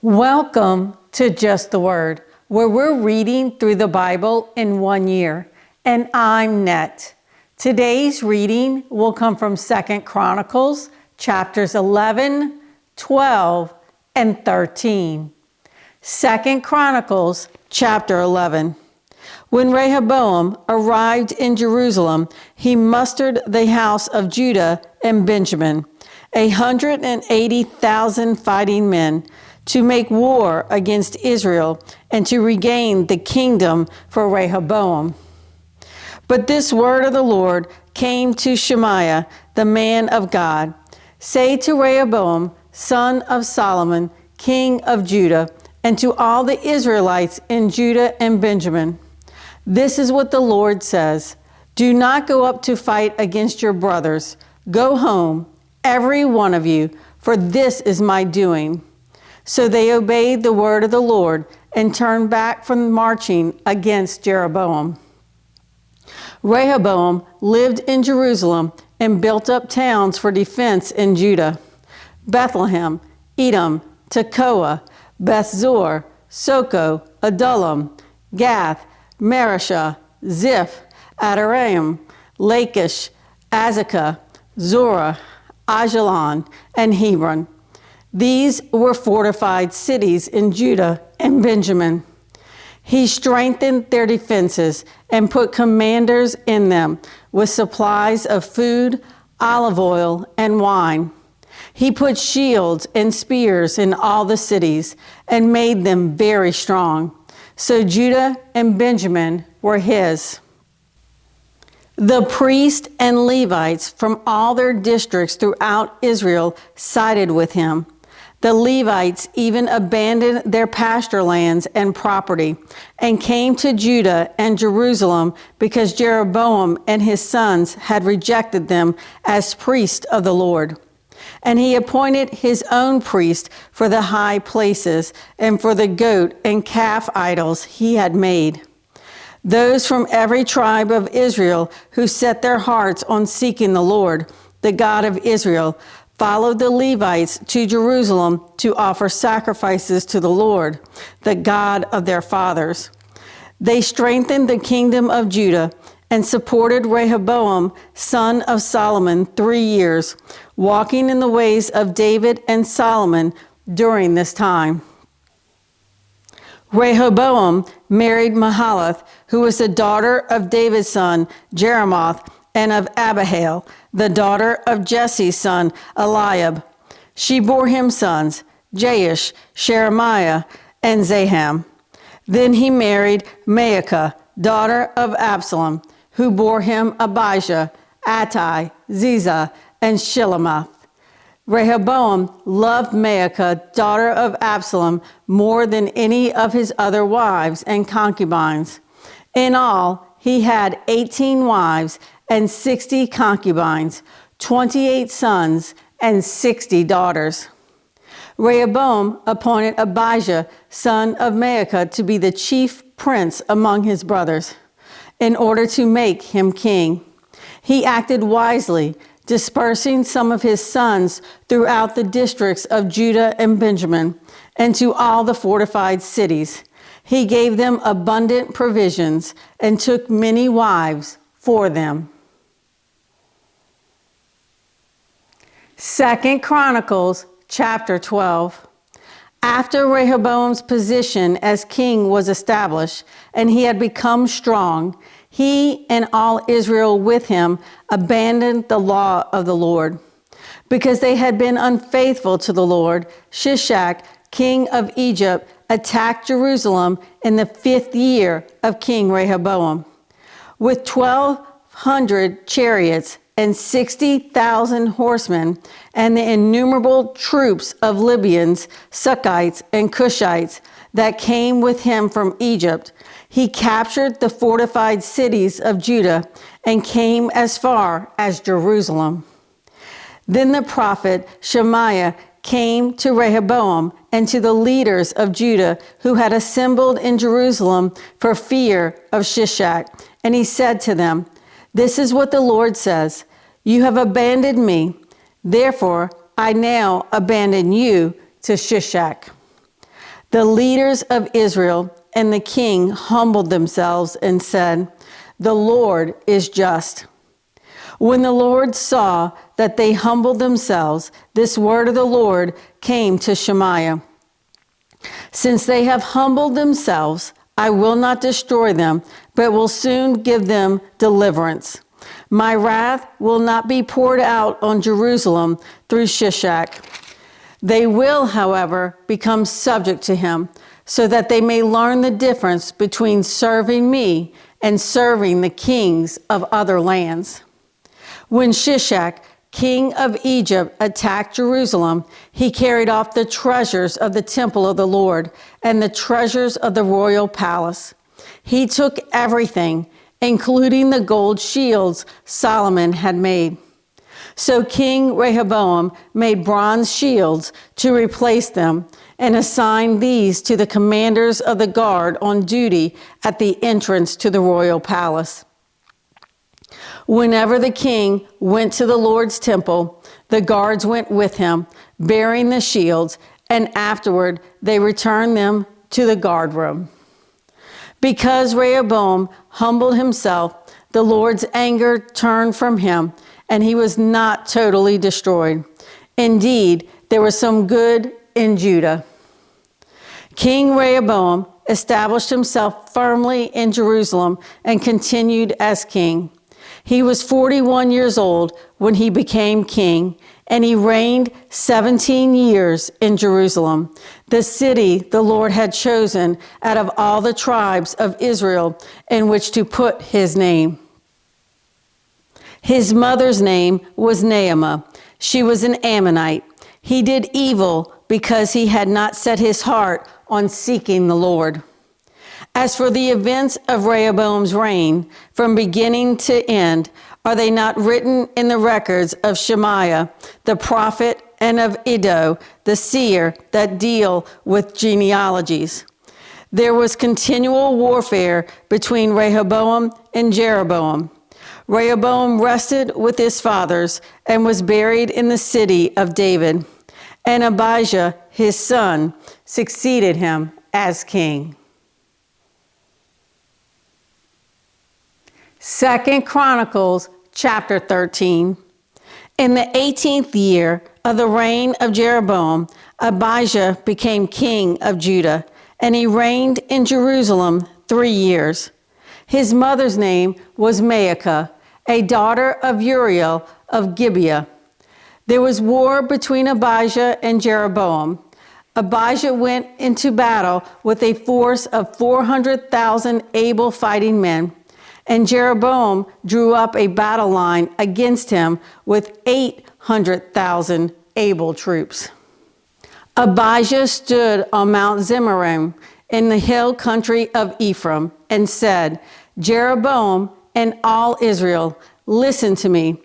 Welcome to Just the Word, where we're reading through the Bible in 1 year. And I'm Net. Today's reading will come from 2 Chronicles, chapters 11, 12, and 13. 2 Chronicles, chapter 11. When Rehoboam arrived in Jerusalem, he mustered the house of Judah and Benjamin, 180,000 fighting men, to make war against Israel and to regain the kingdom for Rehoboam. But this word of the Lord came to Shemaiah, the man of God. Say to Rehoboam, son of Solomon, king of Judah, and to all the Israelites in Judah and Benjamin, this is what the Lord says. Do not go up to fight against your brothers. Go home, every one of you, for this is my doing. So they obeyed the word of the Lord and turned back from marching against Jeroboam. Rehoboam lived in Jerusalem and built up towns for defense in Judah: Bethlehem, Edom, Tekoa, Bethzor, Soko, Adullam, Gath, Mareshah, Ziph, Adoraim, Lachish, Azekah, Zorah, Ajalon, and Hebron. These were fortified cities in Judah and Benjamin. He strengthened their defenses and put commanders in them with supplies of food, olive oil, and wine. He put shields and spears in all the cities and made them very strong. So Judah and Benjamin were his. The priests and Levites from all their districts throughout Israel sided with him. The Levites even abandoned their pasture lands and property and came to Judah and Jerusalem because Jeroboam and his sons had rejected them as priests of the Lord. And he appointed his own priest for the high places and for the goat and calf idols he had made. Those from every tribe of Israel who set their hearts on seeking the Lord, the God of Israel, followed the Levites to Jerusalem to offer sacrifices to the Lord, the God of their fathers. They strengthened the kingdom of Judah and supported Rehoboam, son of Solomon, 3 years, walking in the ways of David and Solomon during this time. Rehoboam married Mahalath, who was the daughter of David's son, Jeremoth, and of Abihail, the daughter of Jesse's son, Eliab. She bore him sons, Jaish, Sheremiah, and Zaham. Then he married Maacah, daughter of Absalom, who bore him Abijah, Attai, Ziza, and Shilemoth. Rehoboam loved Maacah, daughter of Absalom, more than any of his other wives and concubines. In all, he had 18 wives and 60 concubines, 28 sons, and 60 daughters. Rehoboam appointed Abijah, son of Maacah, to be the chief prince among his brothers, in order to make him king. He acted wisely, dispersing some of his sons throughout the districts of Judah and Benjamin, and to all the fortified cities. He gave them abundant provisions and took many wives for them. 2 Chronicles chapter 12. After Rehoboam's position as king was established and he had become strong, he and all Israel with him abandoned the law of the Lord. Because they had been unfaithful to the Lord, Shishak, king of Egypt, attacked Jerusalem in the 5th year of King Rehoboam. With 1,200 chariots and 60,000 horsemen, and the innumerable troops of Libyans, Sukkites, and Cushites that came with him from Egypt, he captured the fortified cities of Judah and came as far as Jerusalem. Then the prophet Shemaiah came to Rehoboam and to the leaders of Judah who had assembled in Jerusalem for fear of Shishak, and he said to them, "This is what the Lord says, you have abandoned me, therefore I now abandon you to Shishak." The leaders of Israel and the king humbled themselves and said, "The Lord is just." When the Lord saw that they humbled themselves, this word of the Lord came to Shemaiah. "Since they have humbled themselves, I will not destroy them, but will soon give them deliverance. My wrath will not be poured out on Jerusalem through Shishak. They will, however, become subject to him, so that they may learn the difference between serving me and serving the kings of other lands." When Shishak, king of Egypt, attacked Jerusalem, he carried off the treasures of the temple of the Lord and the treasures of the royal palace. He took everything, including the gold shields Solomon had made. So King Rehoboam made bronze shields to replace them and assigned these to the commanders of the guard on duty at the entrance to the royal palace. Whenever the king went to the Lord's temple, the guards went with him, bearing the shields, and afterward they returned them to the guard room. Because Rehoboam humbled himself, the Lord's anger turned from him, and he was not totally destroyed. Indeed, there was some good in Judah. King Rehoboam established himself firmly in Jerusalem and continued as king. He was 41 years old when he became king, and he reigned 17 years in Jerusalem, the city the Lord had chosen out of all the tribes of Israel in which to put his name. His mother's name was Naamah. She was an Ammonite. He did evil because he had not set his heart on seeking the Lord. As for the events of Rehoboam's reign, from beginning to end, are they not written in the records of Shemaiah, the prophet, and of Iddo, the seer, that deal with genealogies? There was continual warfare between Rehoboam and Jeroboam. Rehoboam rested with his fathers and was buried in the city of David, and Abijah, his son, succeeded him as king. 2 Chronicles chapter 13. In the 18th year of the reign of Jeroboam, Abijah became king of Judah, and he reigned in Jerusalem 3 years. His mother's name was Maacah, a daughter of Uriel of Gibeah. There was war between Abijah and Jeroboam. Abijah went into battle with a force of 400,000 able fighting men, and Jeroboam drew up a battle line against him with 800,000 able troops. Abijah stood on Mount Zemaraim in the hill country of Ephraim and said, "Jeroboam and all Israel, listen to me.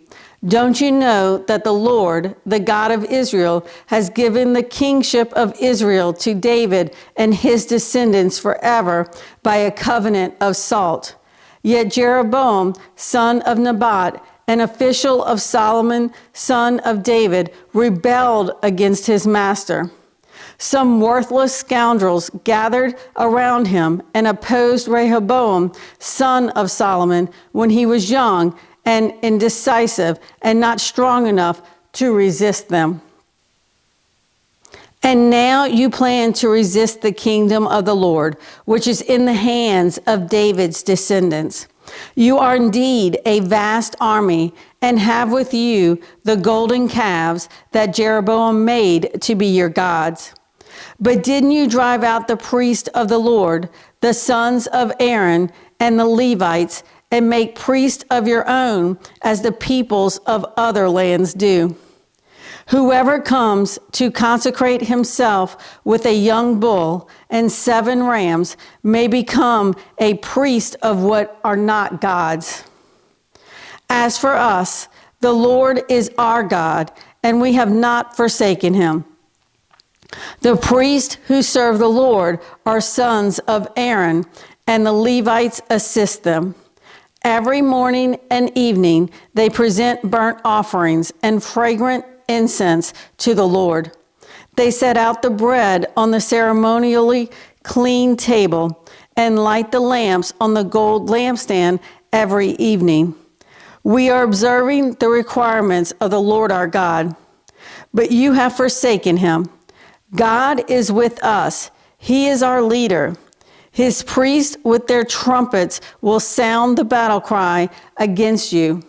Don't you know that the Lord, the God of Israel, has given the kingship of Israel to David and his descendants forever by a covenant of salt? Yet Jeroboam, son of Nebat, an official of Solomon, son of David, rebelled against his master. Some worthless scoundrels gathered around him and opposed Rehoboam, son of Solomon, when he was young and indecisive and not strong enough to resist them. And now you plan to resist the kingdom of the Lord, which is in the hands of David's descendants. You are indeed a vast army and have with you the golden calves that Jeroboam made to be your gods. But didn't you drive out the priest of the Lord, the sons of Aaron and the Levites, and make priests of your own as the peoples of other lands do? Whoever comes to consecrate himself with a young bull and 7 rams may become a priest of what are not gods. As for us, the Lord is our God, and we have not forsaken him. The priests who serve the Lord are sons of Aaron, and the Levites assist them. Every morning and evening they present burnt offerings and fragrant incense to the Lord. They set out the bread on the ceremonially clean table and light the lamps on the gold lampstand every evening. We are observing the requirements of the Lord our God, but you have forsaken him. God is with us. He is our leader. His priests with their trumpets will sound the battle cry against you.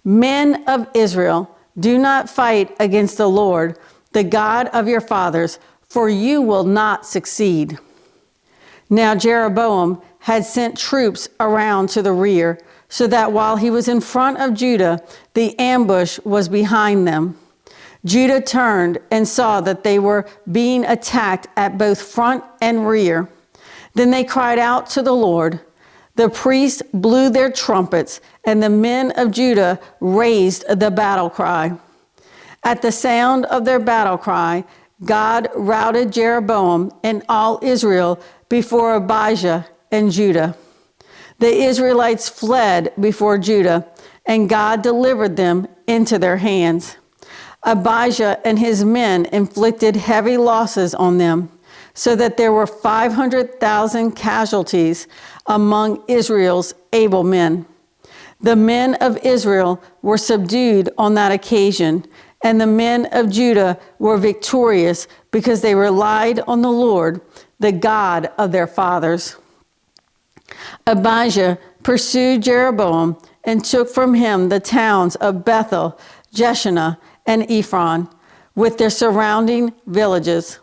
Men of Israel, do not fight against the Lord, the God of your fathers, for you will not succeed. Now Jeroboam had sent troops around to the rear, so that while he was in front of Judah, the ambush was behind them. Judah turned and saw that they were being attacked at both front and rear. Then they cried out to the Lord. The priests blew their trumpets, and the men of Judah raised the battle cry. At the sound of their battle cry, God routed Jeroboam and all Israel before Abijah and Judah. The Israelites fled before Judah, and God delivered them into their hands. Abijah and his men inflicted heavy losses on them, so that there were 500,000 casualties among Israel's able men. The men of Israel were subdued on that occasion, and the men of Judah were victorious because they relied on the Lord, the God of their fathers. Abijah pursued Jeroboam and took from him the towns of Bethel, Jeshanah, and Ephron, with their surrounding villages.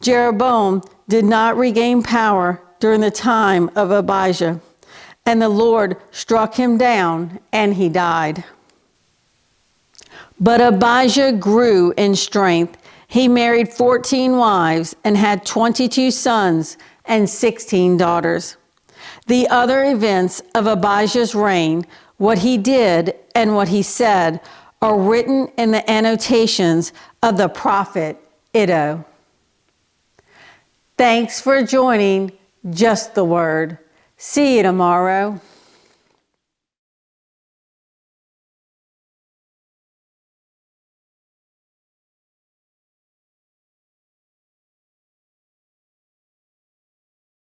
Jeroboam did not regain power during the time of Abijah, and the Lord struck him down, and he died. But Abijah grew in strength. He married 14 wives and had 22 sons and 16 daughters. The other events of Abijah's reign, what he did and what he said, are written in the annotations of the prophet Iddo. Thanks for joining Just the Word. See you tomorrow.